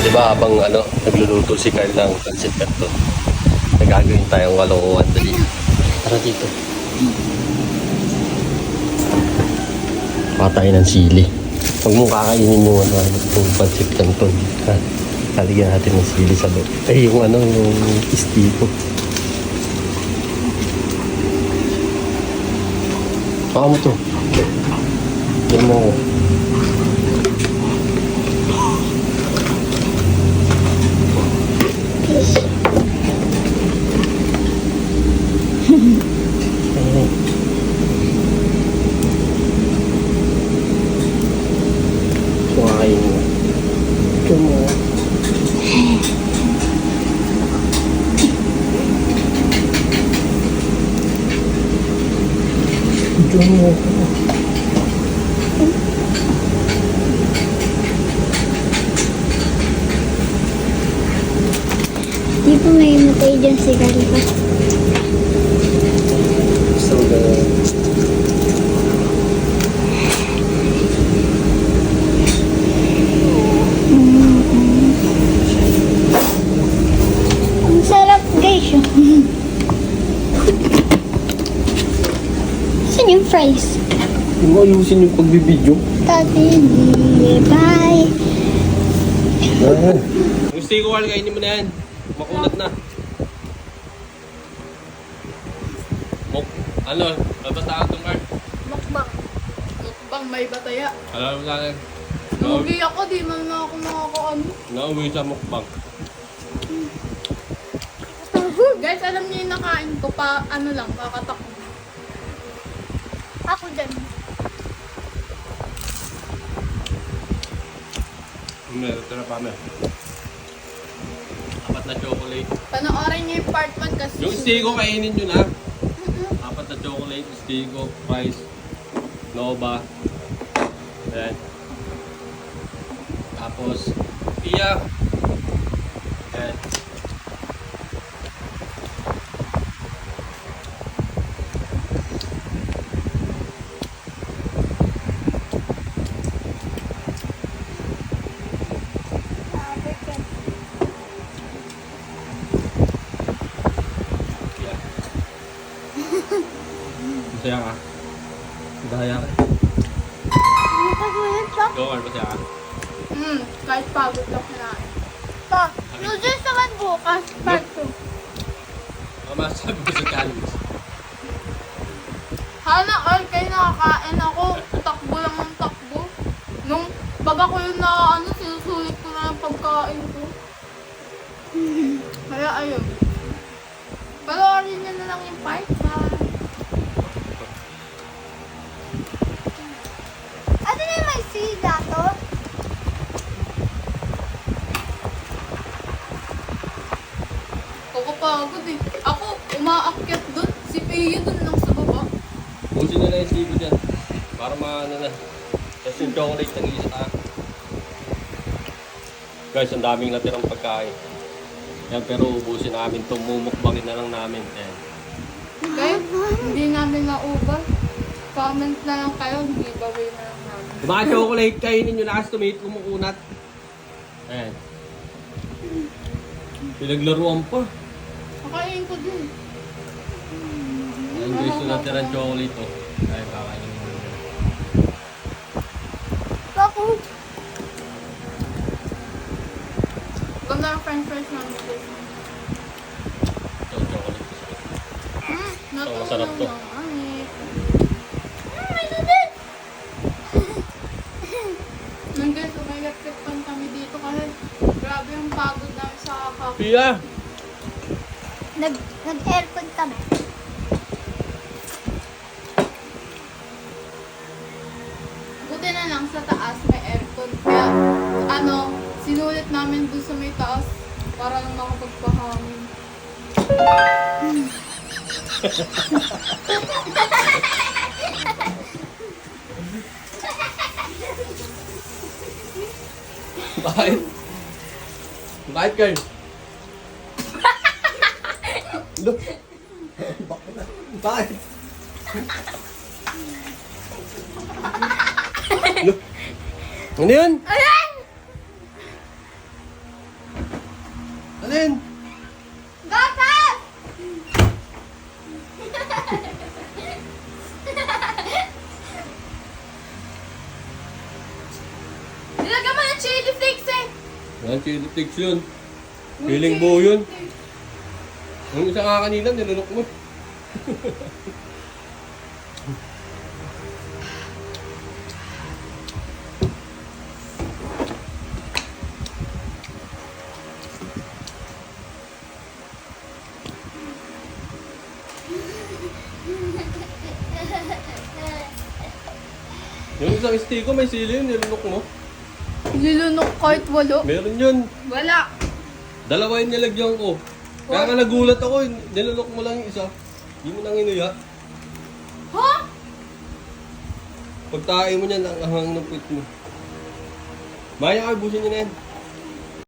di ba habang nagluluto si Carl ng pancit canton, nagagawin tayong kalokohan dali. Tara dito. Patay ng sili. Huwag mong kakainin yung yung pancit canton. Lalagyan natin ng sili sa loob. Ay, yung istiko. Baka mo to. Yan mo ako. Kumain mo. Ito mo. Ito mo. Di po may matay dyan si Carla. So, Ang sarap guys yun. Saan yung fries? hindi mo ayusin yung pagbibidyo. Tati, bye. Yung steak wall, kainin mo na yan. Makunat na. Babataan itong Mark. Mukbang. Mukbang may bataya. Alam mo natin. Nauwi ako, di man na ako nakakaano. Nauwi sa mukbang. Guys, alam niyo yung nakain ko pa, lang, kakatakbo. Ako dyan. Meron, ito na pa may. Apat na chocolate. Panoorin niyo yung part 1 kasi. Yung steak kainin nyo na. Apat na chocolate, steak, fries, Nova. Ayan. Tapos, Pia. Ayan. Pia. Masaya ka? Dahaya ka? Nakagulat siya. Go, Carl, masaya ka? Kahit pagod lang kinain. Pa, noodles naman bukas. Part 2. Ano masasabi ko sa challenge? Hana, kayo nakakain ako. Takbo lang ng takbo. Nung pag ako yung sinusulit ko na yung pagkain ko. Kaya ayun. Panoorin niyo na lang yung part 1. Ano na yung may sida to? Kakapagod eh. Ako, umaakyat dun. Si Pia dun lang sa baba. Busin na lang yung steak dyan. Para maano na. Tapos yung chocolate ng isa. Guys, ang daming natirang pagkain. Yan, pero ubusin namin ito. Mumukbangin na lang namin. Ayan. Kayo, hindi namin naubos. Comment na lang kayo, giveaway na lang namin. Yung mga chocolate, kainin nyo na kasi tumihit kumukunat. Ayan. Pinaglaruan pa. Makain ko din. Ayan guys, yung natirang chocolate. Oh. Ay, kakainin mo. Ako. Ganda ang french fries namin guys. Ito, chocolate. Natunaw masarap to. ng anit. May noodles. Nang guys, umayagpit pan kami dito kasi grabe yung pagod namin sa kakak. Pia! Nag-aircon kami. Buti na lang sa taas may aircon. Kaya sinulit namin dun sa may taas para lang makapagpahangin. Bakit? Bakit kayo? Look. Bakit? Look. Ano yun? Ayan! Yan, chili flakes yun. Feeling buo yun. Yung isa nga kanina, nilunok mo. Yung isang stiko, may sili yun, nilunok mo. Nilunok kahit walo. Meron yun. Wala. Dalawa yung nilagyan ko. Kaya nga nagulat ako, nilunok mo lang yung isa. Hindi mo nang inuya. Ha? Pagtae mo niyan, ang ahang ng puwit mo. Maya ka, busin niyo na yan.